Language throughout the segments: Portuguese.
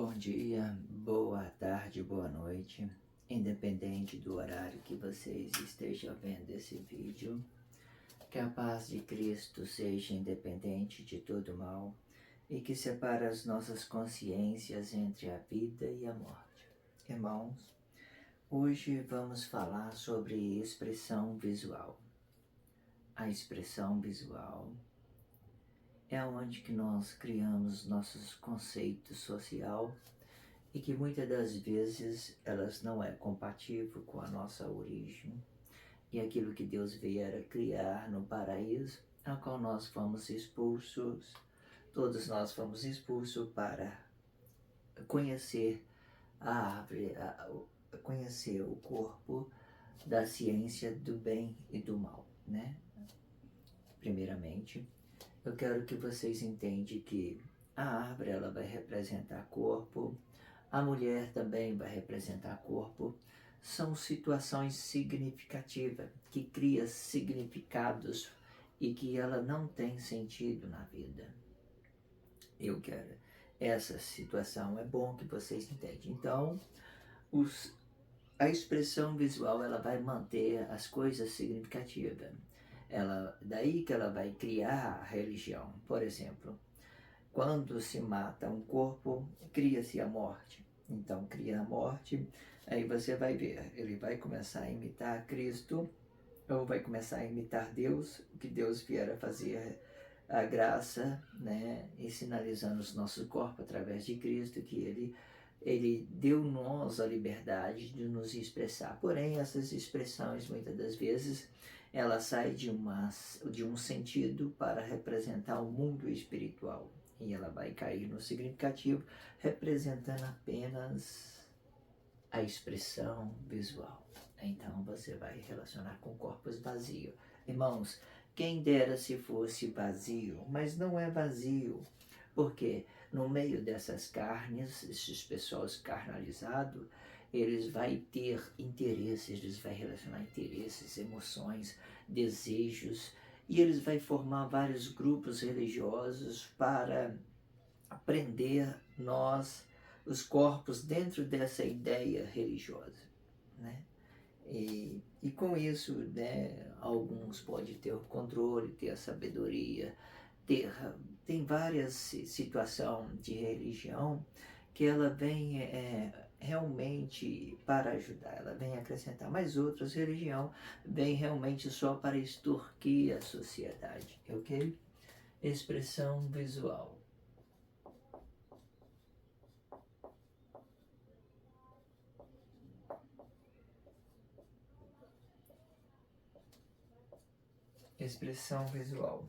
Bom dia, boa tarde, boa noite, independente do horário que vocês estejam vendo esse vídeo. Que a paz de Cristo seja independente de todo mal e que separe as nossas consciências entre a vida e a morte. Irmãos, hoje vamos falar sobre expressão visual. A expressão visual é onde que nós criamos nossos conceitos social e que muitas das vezes elas não é compatível com a nossa origem e aquilo que Deus viera criar no paraíso, a qual nós fomos expulsos, todos nós fomos expulsos para conhecer a árvore, conhecer o corpo da ciência do bem e do mal, né? Primeiramente, eu quero que vocês entendam que a árvore ela vai representar corpo, a mulher também vai representar corpo. São situações significativas, que criam significados e que ela não tem sentido na vida. Eu quero. Essa situação é bom que vocês entendam. Então, a expressão visual ela vai manter as coisas significativas. Daí que ela vai criar a religião. Por exemplo, quando se mata um corpo, cria-se a morte. Então, cria a morte, aí você vai ver, ele vai começar a imitar Cristo, ou vai começar a imitar Deus, o que Deus vier a fazer, a graça, né? E sinalizando os nossos corpos através de Cristo, que Ele deu-nos a liberdade de nos expressar. Porém, essas expressões, muitas das vezes, ela sai de um sentido para representar o mundo espiritual. E ela vai cair no significativo, representando apenas a expressão visual. Então você vai relacionar com corpos vazios. Irmãos, quem dera se fosse vazio, mas não é vazio. Porque no meio dessas carnes, esses pessoas carnalizados, eles vão ter interesses, eles vão relacionar interesses, emoções, desejos, e eles vão formar vários grupos religiosos para prender nós, os corpos, dentro dessa ideia religiosa, né? E com isso, né, alguns podem ter o controle, ter a sabedoria, tem várias situações de religião que ela vem realmente para ajudar, ela vem acrescentar, mas outras religiões vêm realmente só para extorquir a sociedade, ok? Expressão visual. Expressão visual.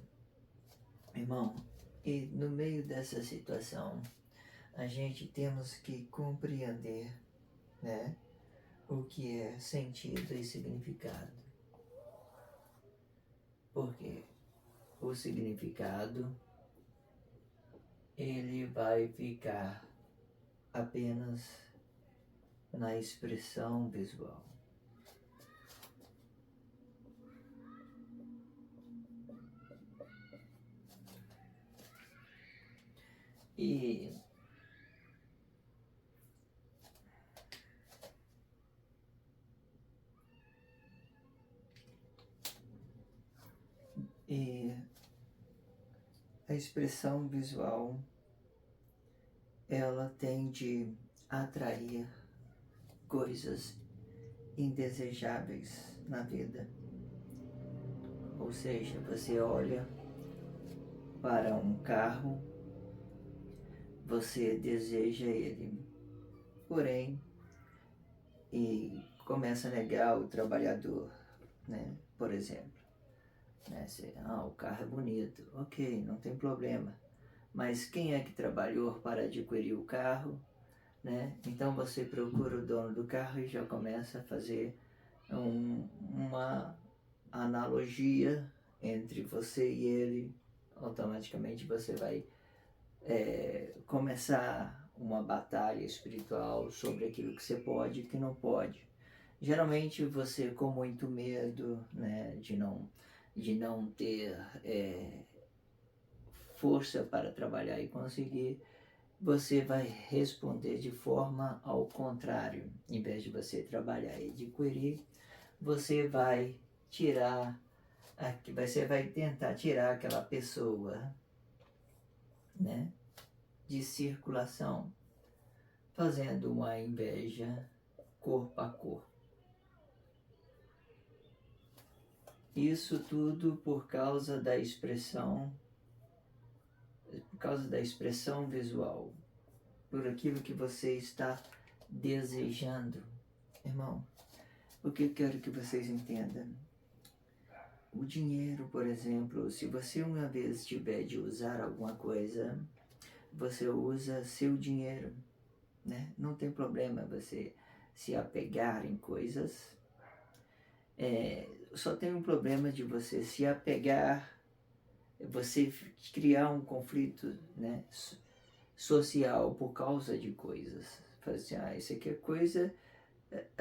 Irmão, e no meio dessa situação, a gente temos que compreender, né, o que é sentido e significado. Porque o significado, ele vai ficar apenas na expressão visual. E a expressão visual, ela tende a atrair coisas indesejáveis na vida. Ou seja, você olha para um carro, você deseja ele, porém, e começa a negar o trabalhador, né? Por exemplo, né? O carro é bonito, ok, não tem problema, mas quem é que trabalhou para adquirir o carro, né? Então você procura o dono do carro e já começa a fazer uma analogia entre você e ele. Automaticamente você vai começar uma batalha espiritual sobre aquilo que você pode e que não pode. Geralmente você com muito medo, né, de não ter força para trabalhar e conseguir, você vai responder de forma ao contrário. Em vez de você trabalhar e adquirir, você vai tirar, você vai tentar tirar aquela pessoa, né, de circulação, fazendo uma inveja corpo a corpo. Isso tudo por causa da expressão visual, por aquilo que você está desejando. Irmão, o que eu quero que vocês entendam? O dinheiro, por exemplo, se você uma vez tiver de usar alguma coisa, você usa seu dinheiro, né? Não tem problema você se apegar em coisas. Só tem um problema de você se apegar, você criar um conflito, né, social por causa de coisas. Fala assim, isso aqui é coisa...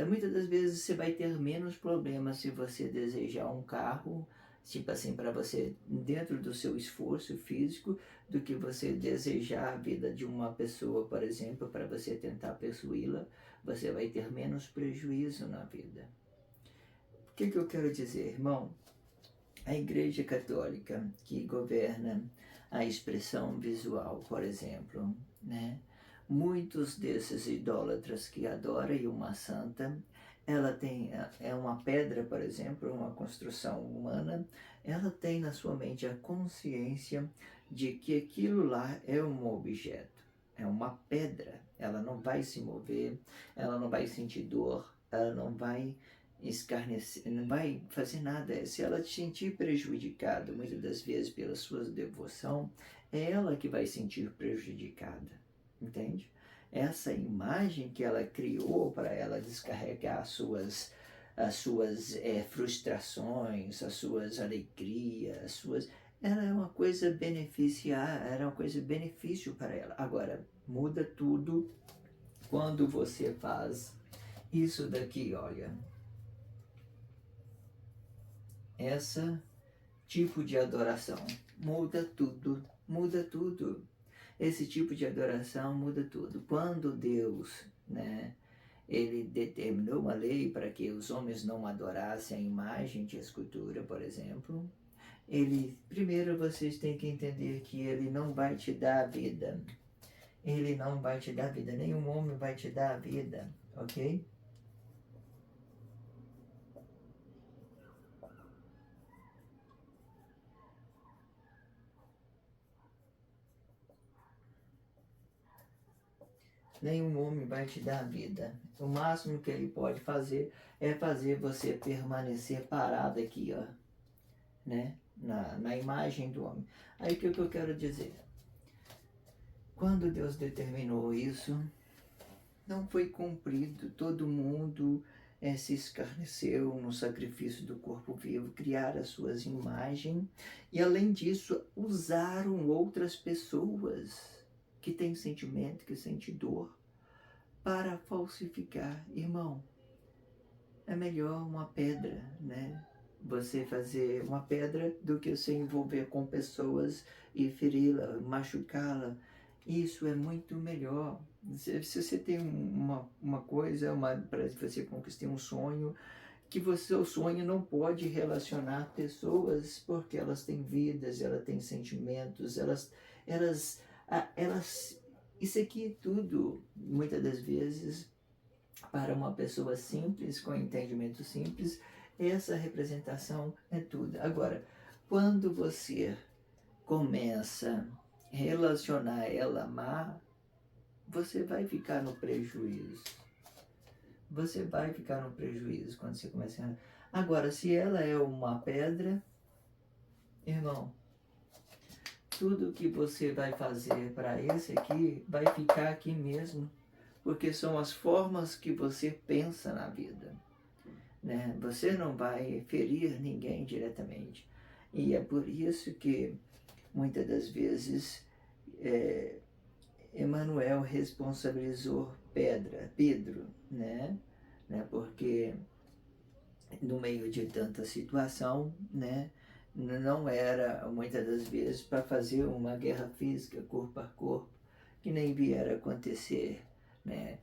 Muitas das vezes você vai ter menos problemas se você desejar um carro, tipo assim, para você, dentro do seu esforço físico, do que você desejar a vida de uma pessoa, por exemplo, para você tentar possuí-la. Você vai ter menos prejuízo na vida. O que eu quero dizer, irmão? A Igreja Católica, que governa a expressão visual, por exemplo, né? Muitos desses idólatras que adoram uma santa, ela tem uma pedra, por exemplo, uma construção humana, ela tem na sua mente a consciência de que aquilo lá é um objeto, é uma pedra, ela não vai se mover, ela não vai sentir dor, ela não vai escarnecer, não vai fazer nada. Se ela se sentir prejudicada, muitas das vezes pela sua devoção, é ela que vai sentir prejudicada, entende? Essa imagem que ela criou para ela descarregar as suas frustrações, as suas alegrias, ela é uma coisa era uma coisa benefício para ela. Agora, muda tudo quando você faz isso daqui, olha. Esse tipo de adoração muda tudo, muda tudo. Esse tipo de adoração muda tudo. Quando Deus, né, ele determinou uma lei para que os homens não adorassem a imagem de escultura, por exemplo, primeiro vocês têm que entender que ele não vai te dar a vida. Ele não vai te dar a vida, nenhum homem vai te dar a vida, ok? Nenhum homem vai te dar a vida. O máximo que ele pode fazer é fazer você permanecer parado aqui, ó, né? Na imagem do homem. Aí o que eu quero dizer? Quando Deus determinou isso, não foi cumprido. Todo mundo se escarneceu no sacrifício do corpo vivo, criaram as suas imagens e, além disso, usaram outras pessoas que têm sentimento, que sentem dor, para falsificar. Irmão, é melhor uma pedra, né? Você fazer uma pedra do que se envolver com pessoas e feri-la, machucá-la. Isso é muito melhor. Se você tem uma coisa, para você conquistar um sonho, que o sonho não pode relacionar pessoas, porque elas têm vidas, elas têm sentimentos, elas, isso aqui tudo, muitas das vezes, para uma pessoa simples, com entendimento simples, essa representação é tudo. Agora, quando você começa a relacionar ela a amar, você vai ficar no prejuízo. Você vai ficar no prejuízo quando você começa a... Agora, se ela é uma pedra, irmão, tudo que você vai fazer para esse aqui vai ficar aqui mesmo, porque são as formas que você pensa na vida, né? Você não vai ferir ninguém diretamente, e é por isso que muitas das vezes Emmanuel responsabilizou Pedro, né? Porque no meio de tanta situação, né, não era muitas das vezes para fazer uma guerra física corpo a corpo, que nem vier a acontecer, né?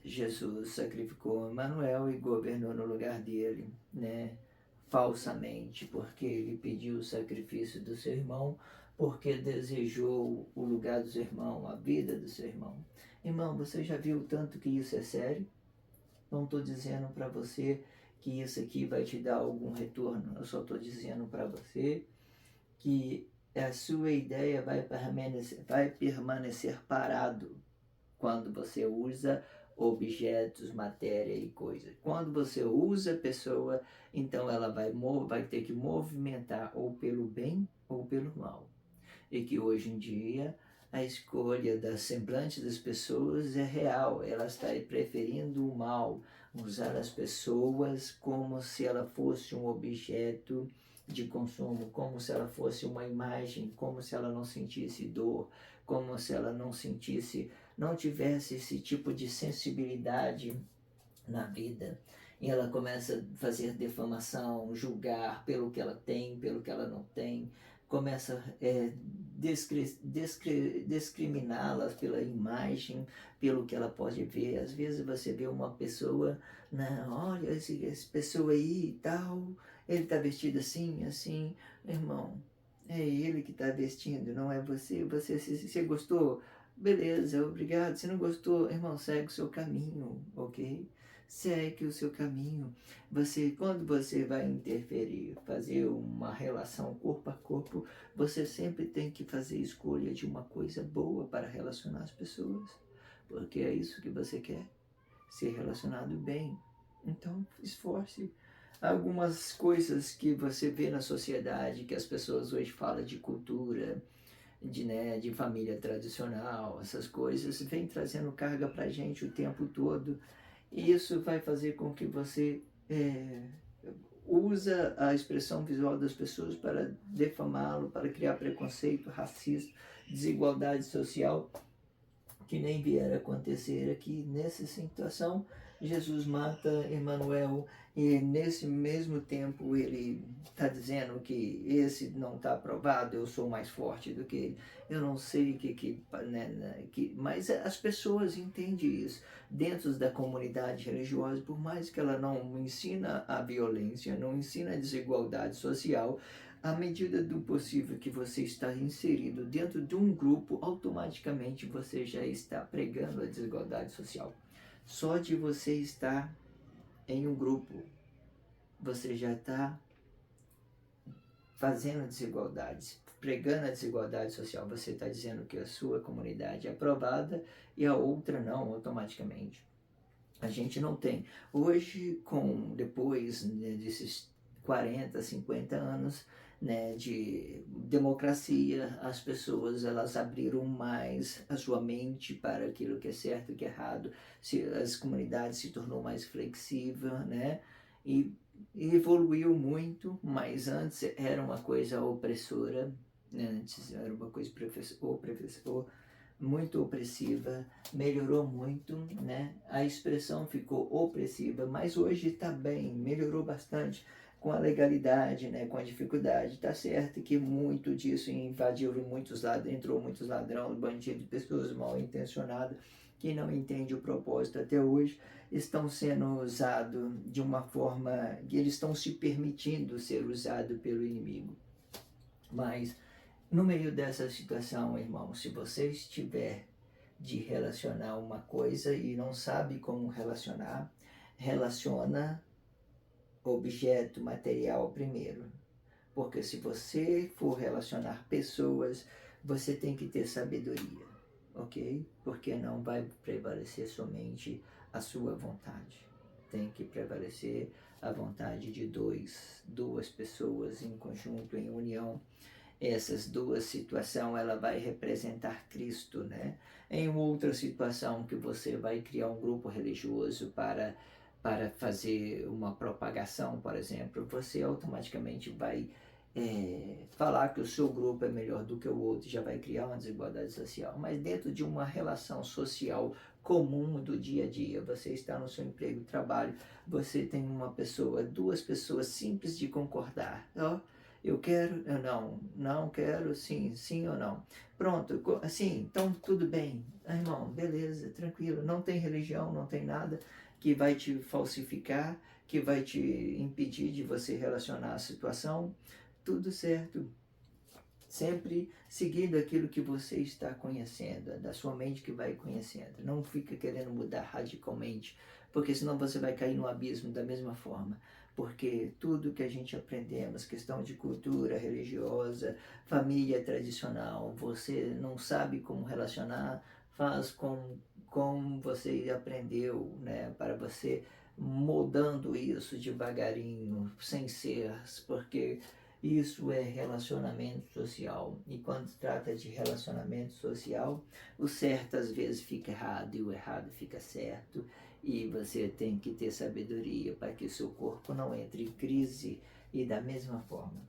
Jesus sacrificou Emanuel e governou no lugar dele, né? Falsamente, porque ele pediu o sacrifício do seu irmão, porque desejou o lugar do seu irmão, a vida do seu irmão. Irmão, você já viu tanto que isso é sério? Não estou dizendo para você que isso aqui vai te dar algum retorno. Eu só estou dizendo para você que a sua ideia vai permanecer parado quando você usa objetos, matéria e coisa. Quando você usa a pessoa, então ela vai ter que movimentar ou pelo bem ou pelo mal. E que hoje em dia a escolha da semblante das pessoas é real, ela está preferindo o mal, usar as pessoas como se ela fosse um objeto de consumo, como se ela fosse uma imagem, como se ela não sentisse dor, como se ela não tivesse esse tipo de sensibilidade na vida. E ela começa a fazer defamação, julgar pelo que ela tem, pelo que ela não tem, começa a discriminá-las pela imagem, pelo que ela pode ver. Às vezes você vê uma pessoa, né, olha, essa pessoa aí e tal, ele está vestido assim, assim, irmão, é ele que está vestindo, não é você. Se gostou, beleza, obrigado. Se não gostou, irmão, segue o seu caminho, ok? Segue o seu caminho. Quando você vai interferir, fazer uma relação corpo a corpo, você sempre tem que fazer escolha de uma coisa boa para relacionar as pessoas, porque é isso que você quer, ser relacionado bem. Então, esforce. Algumas coisas que você vê na sociedade, que as pessoas hoje falam de cultura, de família tradicional, essas coisas, vem trazendo carga para a gente o tempo todo. E isso vai fazer com que você usa a expressão visual das pessoas para defamá-lo, para criar preconceito, racismo, desigualdade social, que nem vier a acontecer aqui. Nessa situação, Jesus mata Emanuel e nesse mesmo tempo ele está dizendo que esse não está aprovado, eu sou mais forte do que ele. Eu não sei mas as pessoas entendem isso. Dentro da comunidade religiosa, por mais que ela não ensina a violência, não ensina a desigualdade social, à medida do possível que você está inserido dentro de um grupo, automaticamente você já está pregando a desigualdade social. Só de você estar em um grupo, você já está fazendo desigualdades, pregando a desigualdade social. Você está dizendo que a sua comunidade é aprovada e a outra não, automaticamente. A gente não tem. Hoje, depois desses 40, 50 anos, de democracia, as pessoas elas abriram mais a sua mente para aquilo que é certo e que é errado. As comunidades se tornou mais flexível, e evoluiu muito, mas antes era uma coisa opressora, antes era uma coisa opressor, muito opressiva, melhorou muito, a expressão ficou opressiva, mas hoje está bem, melhorou bastante com a legalidade, com a dificuldade. Está certo que muito disso entrou muitos ladrões, bandidos, pessoas mal intencionadas que não entendem o propósito até hoje, estão sendo usados de uma forma que eles estão se permitindo ser usados pelo inimigo. Mas no meio dessa situação, irmão, se você estiver de relacionar uma coisa e não sabe como relaciona objeto, material primeiro. Porque se você for relacionar pessoas, você tem que ter sabedoria, ok? Porque não vai prevalecer somente a sua vontade. Tem que prevalecer a vontade de duas pessoas em conjunto, em união. Essas duas situações, ela vai representar Cristo, Em outra situação que você vai criar um grupo religioso para fazer uma propagação, por exemplo, você automaticamente vai falar que o seu grupo é melhor do que o outro, já vai criar uma desigualdade social. Mas dentro de uma relação social comum do dia a dia, você está no seu emprego, trabalho, você tem duas pessoas simples de concordar, Eu quero, eu não quero, sim, sim ou não. Pronto, assim, então tudo bem. Irmão, beleza, tranquilo. Não tem religião, não tem nada que vai te falsificar, que vai te impedir de você relacionar a situação. Tudo certo. Sempre seguindo aquilo que você está conhecendo, da sua mente que vai conhecendo. Não fica querendo mudar radicalmente, porque senão você vai cair no abismo da mesma forma. Porque tudo que a gente aprendemos, questão de cultura religiosa, família tradicional, você não sabe como relacionar, faz com você aprendeu, né, para você moldando isso devagarinho, sem ser, porque isso é relacionamento social. E quando se trata de relacionamento social, o certo às vezes fica errado e o errado fica certo. E você tem que ter sabedoria para que o seu corpo não entre em crise. E da mesma forma.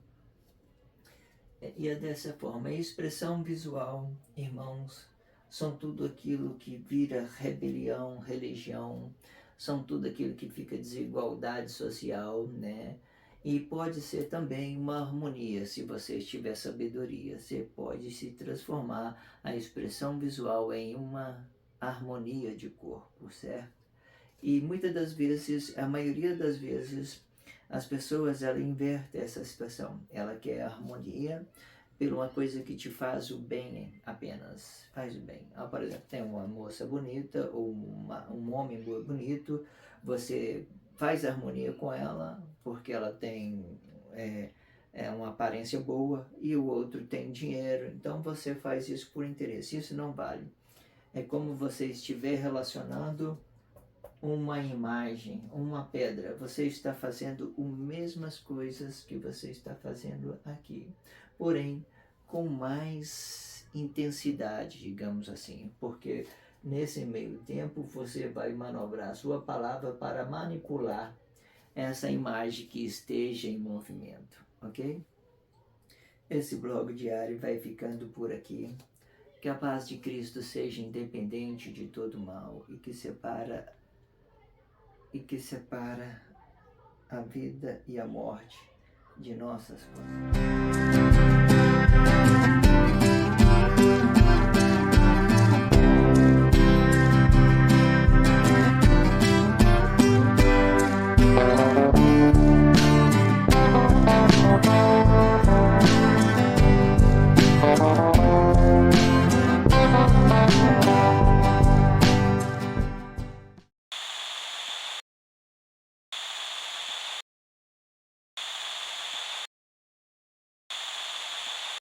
E é dessa forma. A expressão visual, irmãos, são tudo aquilo que vira rebelião, religião, são tudo aquilo que fica desigualdade social, né? E pode ser também uma harmonia, se você tiver sabedoria. Você pode se transformar a expressão visual em uma harmonia de corpo, certo? E muitas das vezes, a maioria das vezes, as pessoas ela inverte essa situação. Ela quer harmonia por uma coisa que te faz o bem apenas, faz o bem. Por exemplo, tem uma moça bonita ou um homem bonito, você faz harmonia com ela porque ela tem uma aparência boa e o outro tem dinheiro, então você faz isso por interesse. Isso não vale. É como você estiver relacionando uma imagem, uma pedra. Você está fazendo as mesmas coisas que você está fazendo aqui, porém com mais intensidade, digamos assim, porque nesse meio tempo você vai manobrar a sua palavra para manipular essa imagem que esteja em movimento, ok? Esse blog diário vai ficando por aqui. Que a paz de Cristo seja independente de todo mal e que separa a vida e a morte de nossas coisas.